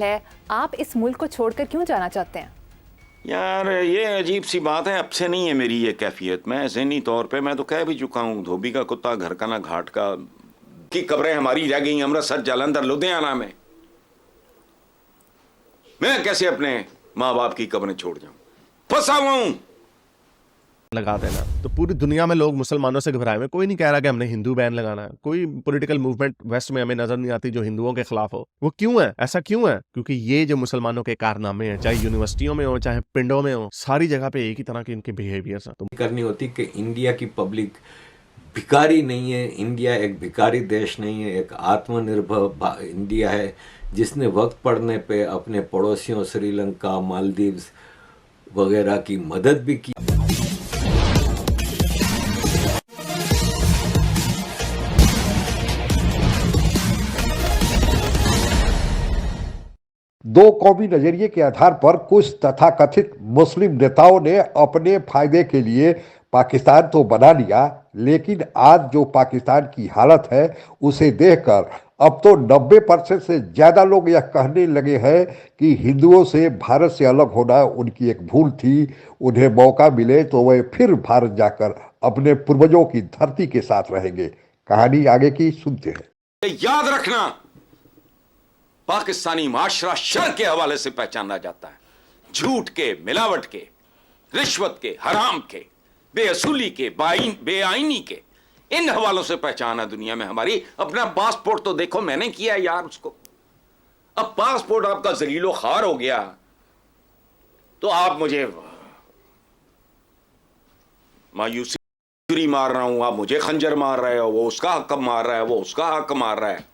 सवाल है, आप इस मुल्क को छोड़कर क्यों जाना चाहते हैं? यार ये अजीब सी बात है, अब से नहीं है मेरी ये कैफियत। मैं ज़हनी तौर पे मैं तो कह भी चुका हूँ, धोबी का कुत्ता घर का ना घाट का की कब्रें हमारी रह गई अमृतसर, जालंधर, लुधियाना में। मैं कैसे अपने माँ बाप की कब्रें छोड़ जाऊं? फंसा हुआ हूं। लगा देना। तो पूरी दुनिया में लोग मुसलमानों से घबराए हुए। कोई नहीं कह रहा कि हमने हिंदू बैन लगाना है। कोई पॉलिटिकल मूवमेंट वेस्ट में हमें नजर नहीं आती जो हिंदुओं के खिलाफ हो। वो क्यों है? ऐसा क्यों है? क्योंकि ये जो मुसलमानों के कारनामे हैं, चाहे यूनिवर्सिटियों में हो चाहे पिंडों में हो, सारी जगह पे एक ही तरह के इनके बिहेवियर्स हैं। तो करनी होती कि इंडिया की पब्लिक भिखारी नहीं है, इंडिया एक भिखारी देश नहीं है, एक आत्मनिर्भर इंडिया है जिसने वक्त पड़ने पे अपने पड़ोसियों श्रीलंका, मालदीव्स वगैरह की मदद भी की। दो कौमी नजरिए के आधार पर कुछ तथाकथित मुस्लिम नेताओं ने अपने फायदे के लिए पाकिस्तान तो बना लिया, लेकिन आज जो पाकिस्तान की हालत है उसे देखकर अब तो 90% से ज्यादा लोग यह कहने लगे हैं कि हिंदुओं से भारत से अलग होना उनकी एक भूल थी। उन्हें मौका मिले तो वे फिर भारत जाकर अपने पूर्वजों की धरती के साथ रहेंगे। कहानी आगे की सुनते हैं। याद रखना, पाकिस्तानी माशरा शर के हवाले से पहचाना जाता है। झूठ के, मिलावट के, रिश्वत के, हराम के, बेअसूली के, बेआईनी के, इन हवालों से पहचान है दुनिया में हमारी। अपना पासपोर्ट तो देखो, मैंने किया यार उसको। अब पासपोर्ट आपका जलीलो खार हो गया तो आप मुझे मायूसी मार रहा हूं, आप मुझे खंजर मार रहे हो, वो उसका हक मार रहा है, वो उसका हक मार रहा है।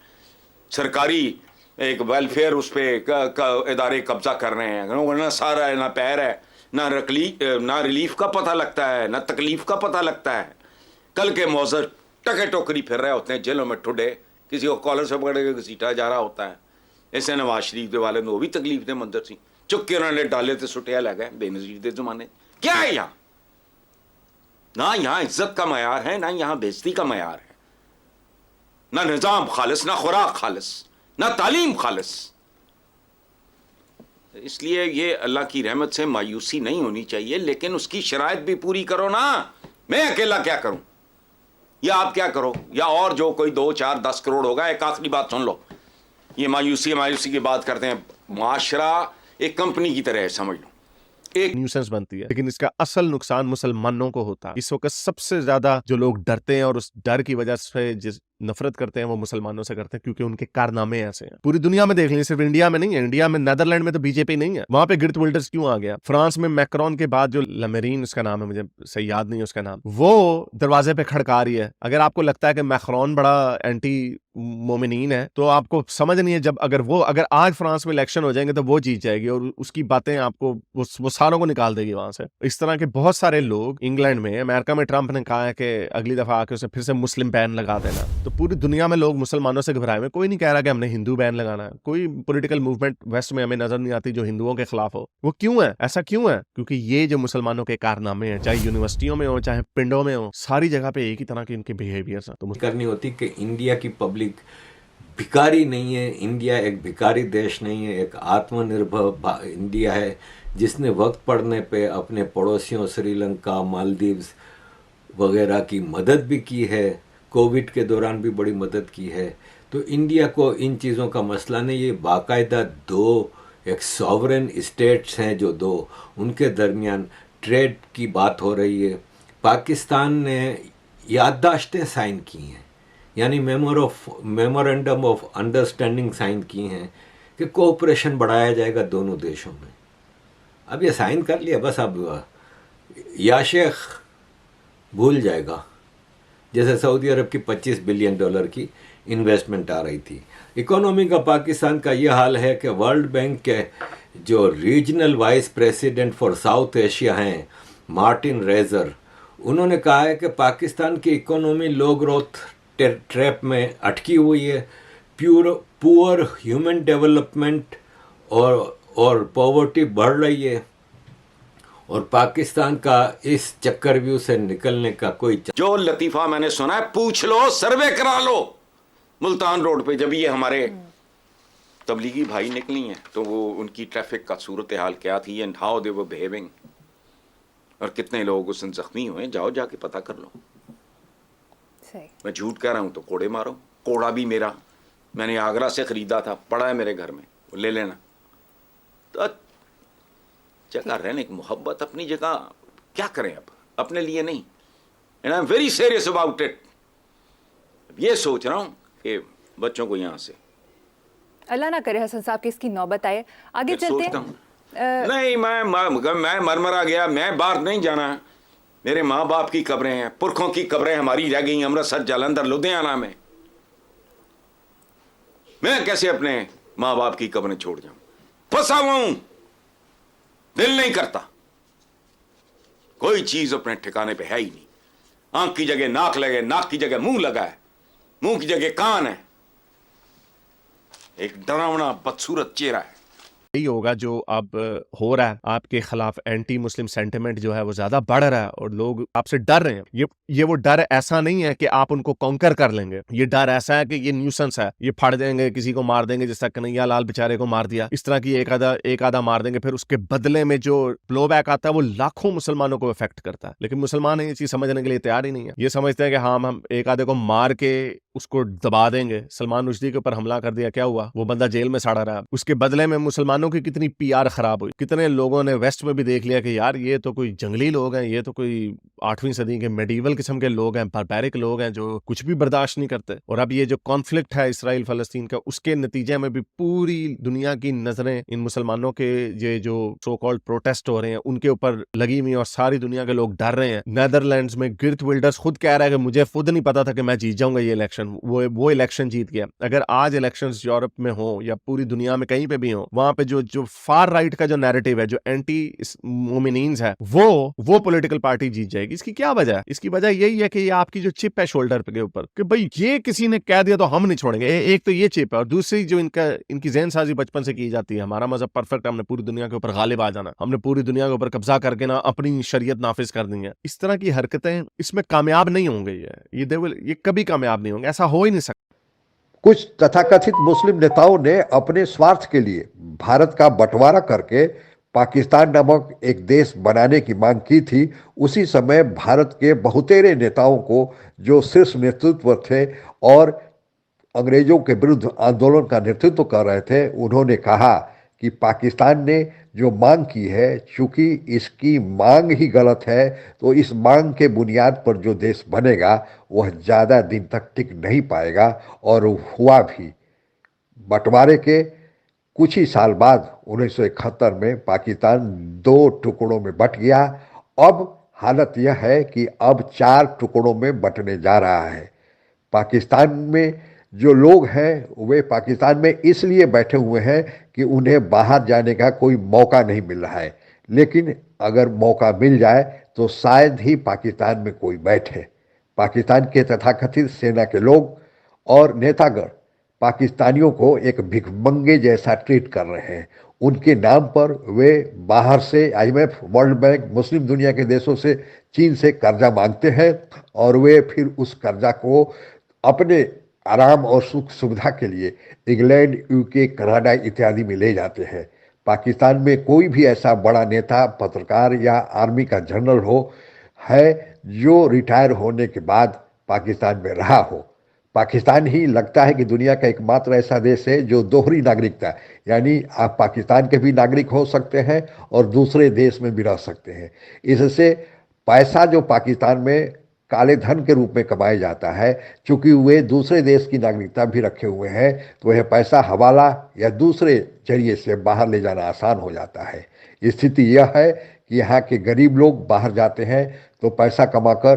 सरकारी एक वेलफेयर उस पर इदारे कब्जा कर रहे हैं। ना सारा है, ना पैर है, ना रिलीफ का पता लगता है, ना तकलीफ का पता लगता है। कल के मौजर टके टोकरी फिर रहे होते हैं जेलों में ठुडे, किसी को कॉलर से पकड़ के घसीटा जा रहा होता है। ऐसे नवाज शरीफ के वाले ने वो भी तकलीफ दे मंजर सी, चुक के उन्होंने डाले थे सुटिया लग गए बेनजीर दे जमाने। क्या है यहाँ? ना यहाँ इज्जत का मयार है, ना यहाँ बेइज्जती का मयार है, ना निजाम खालिस, ना खुराक खालिस, ना तालीम खालिस। इसलिए ये अल्लाह की रहमत से मायूसी नहीं होनी चाहिए, लेकिन उसकी शराइत भी पूरी करो ना। मैं अकेला क्या करूं, या आप क्या करो, या और जो कोई 2, 4, 10 करोड़ होगा। एक आखिरी बात सुन लो, ये मायूसी की बात करते हैं। माशरा एक कंपनी की तरह है, समझ लो, एक न्यूसेंस बनती है, लेकिन इसका असल नुकसान मुसलमानों को होता है। इस वक्त सबसे ज्यादा जो लोग डरते हैं और उस डर की वजह से जिस नफरत करते हैं वो मुसलमानों से करते हैं, क्योंकि उनके कारनामे ऐसे हैं। पूरी दुनिया में देख लीजिए, सिर्फ इंडिया में नहीं है। इंडिया में नेदरलैंड में तो बीजेपी नहीं है, वहां पे गिर्ट विल्डर्स क्यों आ गया। फ्रांस में मैक्रोन के बाद जो लमेरीन उसका नाम है, मुझे सही याद नहीं है उसका नाम, वो दरवाजे पे खड़का रही है। अगर आपको लगता है कि मैक्रोन बड़ा एंटी मोमिनीन है तो आपको समझ नहीं है। जब अगर आज फ्रांस में इलेक्शन हो जाएंगे तो वो जीत जाएगी और उसकी बातें आपको वो सारों को निकाल देगी वहां से। इस तरह के बहुत सारे लोग इंग्लैंड में, अमेरिका में ट्रंप ने कहा है कि अगली दफा आके उसे फिर से मुस्लिम बैन लगा देना। तो पूरी दुनिया में लोग मुसलमानों से घबराए हुए। कोई नहीं कह रहा कि हमने हिंदू बैन लगाना है। कोई पॉलिटिकल मूवमेंट वेस्ट में हमें नजर नहीं आती जो हिंदुओं के खिलाफ हो। वो क्यों है? ऐसा क्यों है? क्योंकि ये जो मुसलमानों के कारनामे हैं, चाहे यूनिवर्सिटियों में हो चाहे पिंडों में हो, सारी जगह पे एक ही तरह के इनके बिहेवियर्स हैं। तो करनी होती कि इंडिया की पब्लिक भिखारी नहीं है, इंडिया एक भिखारी देश नहीं है, एक आत्मनिर्भर इंडिया है जिसने वक्त पड़ने पे अपने पड़ोसियों श्रीलंका, मालदीव्स वगैरह की मदद भी की है। कोविड के दौरान भी बड़ी मदद की है। तो इंडिया को इन चीज़ों का मसला नहीं। ये बाकायदा दो एक सॉवरेन स्टेट्स हैं जो दो, उनके दरमियान ट्रेड की बात हो रही है। पाकिस्तान ने याददाश्तें साइन की हैं, यानी मेमोरेंडम ऑफ अंडरस्टैंडिंग साइन की हैं कि कोऑपरेशन बढ़ाया जाएगा दोनों देशों में। अब ये साइन कर लिया, बस अब या शेख भूल जाएगा। जैसे सऊदी अरब की $25 बिलियन की इन्वेस्टमेंट आ रही थी। इकोनॉमी का पाकिस्तान का ये हाल है कि वर्ल्ड बैंक के जो regional vice president for south Asia हैं, मार्टिन रेजर, उन्होंने कहा है कि पाकिस्तान की इकोनॉमी लो ग्रोथ ट्रैप में अटकी हुई है। पुअर ह्यूमन डेवलपमेंट और पॉवर्टी बढ़ रही है और पाकिस्तान का इस चक्रव्यूह से निकलने का कोई जो लतीफ़ा मैंने सुना है, पूछ लो, सर्वे करा लो। मुल्तान रोड पे जब ये हमारे तबलीगी भाई निकली हैं तो वो उनकी ट्रैफिक का सूरत हाल क्या थी and how they were behaving, और कितने लोग उसमें जख्मी हुए, जाओ जाके पता कर लो। सही। मैं झूठ कह रहा हूँ तो कोड़े मारो, कोड़ा भी मेरा, मैंने आगरा से ख़रीदा था, पड़ा है मेरे घर में, वो ले लेना। तो जगह रहने की मोहब्बत अपनी जगह, क्या करें अब अपने लिए नहीं, and I am very serious about it. ये सोच रहा हूँ कि बच्चों को यहाँ से अल्लाह ना करे हसन साहब की इसकी नौबत आए। आगे फिर चलते सोचता हैं। हूँ नहीं, मैं मरमरा गया, मैं बाहर नहीं जाना। मेरे माँ बाप की कब्रें हैं, पुरखों की कब्रें हमारी रह गई अमृतसर, जालंधर, लुधियाना में। मैं कैसे अपने माँ बाप की कब्रें छोड़ जाऊं? फंसा हुआ हूं, दिल नहीं करता। कोई चीज अपने ठिकाने पे है ही नहीं। आंख की जगह नाक लगे, नाक की जगह मुंह लगा है, मुंह की जगह कान है। एक डरावना बदसूरत चेहरा है। यही होगा जो अब हो रहा है, आपके खिलाफ एंटी मुस्लिम सेंटिमेंट जो है वो ज्यादा बढ़ रहा है और लोग आपसे डर रहे हैं। ये वो डर ऐसा नहीं है कि आप उनको कॉन्कर कर लेंगे, ये डर ऐसा है कि ये न्यूसेंस है, ये फाड़ देंगे, किसी को मार देंगे, जैसा कन्हैया लाल बेचारे को मार दिया, इस तरह की एक आधा मार देंगे, फिर उसके बदले में जो ब्लो बैक आता है वो लाखों मुसलमानों को इफेक्ट करता है। लेकिन मुसलमान ये चीज समझने के लिए तैयार ही नहीं है। ये समझते हैं कि हाँ, हम एक आधे को मार के उसको दबा देंगे। सलमान रुश्दी के ऊपर हमला कर दिया, क्या हुआ? वो बंदा जेल में सड़ा रहा। उसके बदले में मुसलमानों की कितनी पीआर खराब हुई। कितने लोगों ने वेस्ट में भी देख लिया कि यार ये तो कोई जंगली लोग हैं, ये तो कोई 8वीं सदी के मेडिवल किस्म के लोग हैं, बारबैरिक लोग हैं जो कुछ भी बर्दाश्त नहीं करते। और अब ये जो कॉन्फ्लिक्ट है इसराइल फलस्तीन का, उसके नतीजे में भी पूरी दुनिया की नजरें इन मुसलमानों के ये जो सो कॉल्ड प्रोटेस्ट हो रहे हैं उनके ऊपर लगी हुई, और सारी दुनिया के लोग डर रहे हैं। नेदरलैंड्स में गिर्थ विल्डर्स खुद कह रहा है कि मुझे खुद नहीं पता था कि मैं जीत जाऊंगा ये इलेक्शन। वो इलेक्शन जीत गया। अगर आज इलेक्शंस यूरोप में हो या पूरी दुनिया में कहीं पे भी हो, वहां पे जो फार राइट का जो नैरेटिव है, जो एंटी मोमिनीन्स है, वो पॉलिटिकल पार्टी जीत जाएगी। इसकी क्या वजह है? इसकी वजह यही है कि ये आपकी जो चिप है शोल्डर के ऊपर कि भाई ये किसी ने कह दिया तो हम नहीं छोड़ेंगे। एक तो ये चिप है, और दूसरी जो इनकी ज़हन साजी बचपन से की जाती है, हमारा मजहब परफेक्ट, हमने पूरी दुनिया के ऊपर गालिब आ जाना, हमने पूरी दुनिया के ऊपर कब्जा करके ना अपनी शरीयत नाफिज कर दी है। इस तरह की हरकतें इसमें कामयाब नहीं होंगे। ये कभी कामयाब नहीं होंगे, ऐसा हो ही नहीं सकता। कुछ तथाकथित मुस्लिम नेताओं ने अपने स्वार्थ के लिए भारत का बंटवारा करके पाकिस्तान नामक एक देश बनाने की मांग की थी। उसी समय भारत के बहुतेरे नेताओं को, जो शीर्ष नेतृत्व थे और अंग्रेजों के विरुद्ध आंदोलन का नेतृत्व कर रहे थे, उन्होंने कहा कि पाकिस्तान ने जो मांग की है, चूंकि इसकी मांग ही गलत है, तो इस मांग के बुनियाद पर जो देश बनेगा वह ज़्यादा दिन तक टिक नहीं पाएगा। और हुआ भी। बंटवारे के कुछ ही साल बाद 1971 में पाकिस्तान 2 टुकड़ों में बंट गया। अब हालत यह है कि अब 4 टुकड़ों में बंटने जा रहा है। पाकिस्तान में जो लोग हैं वे पाकिस्तान में इसलिए बैठे हुए हैं कि उन्हें बाहर जाने का कोई मौका नहीं मिल रहा है, लेकिन अगर मौका मिल जाए तो शायद ही पाकिस्तान में कोई बैठे। पाकिस्तान के तथाकथित सेना के लोग और नेतागण पाकिस्तानियों को एक भिखमंगे जैसा ट्रीट कर रहे हैं। उनके नाम पर वे बाहर से IMF, वर्ल्ड बैंक, मुस्लिम दुनिया के देशों से, चीन से कर्जा मांगते हैं, और वे फिर उस कर्जा को अपने आराम और सुख सुविधा के लिए इंग्लैंड, UK, कनाडा इत्यादि में ले जाते हैं। पाकिस्तान में कोई भी ऐसा बड़ा नेता, पत्रकार या आर्मी का जनरल हो है जो रिटायर होने के बाद पाकिस्तान में रहा हो। पाकिस्तान ही लगता है कि दुनिया का एकमात्र ऐसा देश है जो दोहरी नागरिकता, यानी आप पाकिस्तान के भी नागरिक हो सकते हैं और दूसरे देश में भी रह सकते हैं। इससे पैसा जो पाकिस्तान में काले धन के रूप में कमाया जाता है, चूंकि वे दूसरे देश की नागरिकता भी रखे हुए हैं, तो यह पैसा हवाला या दूसरे जरिए से बाहर ले जाना आसान हो जाता है। स्थिति यह है कि यहाँ के गरीब लोग बाहर जाते हैं तो पैसा कमाकर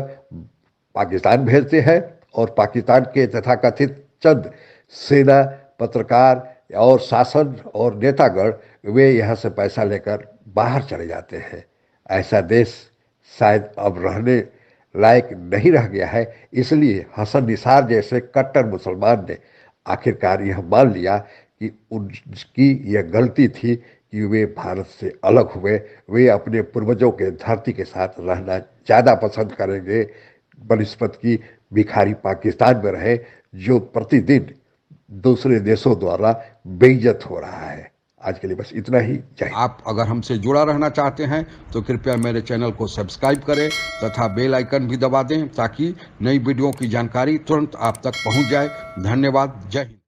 पाकिस्तान भेजते हैं, और पाकिस्तान के तथाकथित चंद सेना, पत्रकार और शासन और नेतागण वे यहाँ से पैसा लेकर बाहर चले जाते हैं। ऐसा देश शायद अब रहने लायक नहीं रह गया है। इसलिए हसन निसार जैसे कट्टर मुसलमान ने आखिरकार यह मान लिया कि उनकी यह गलती थी कि वे भारत से अलग हुए। वे अपने पूर्वजों के धरती के साथ रहना ज़्यादा पसंद करेंगे बनस्पत की भिखारी पाकिस्तान में रहे, जो प्रतिदिन दूसरे देशों द्वारा बेइज्जत हो रहा है। आज के लिए बस इतना ही। जय हिंद। आप अगर हमसे जुड़ा रहना चाहते हैं तो कृपया मेरे चैनल को सब्सक्राइब करें तथा बेल आइकन भी दबा दें ताकि नई वीडियो की जानकारी तुरंत आप तक पहुंच जाए। धन्यवाद। जय हिंद।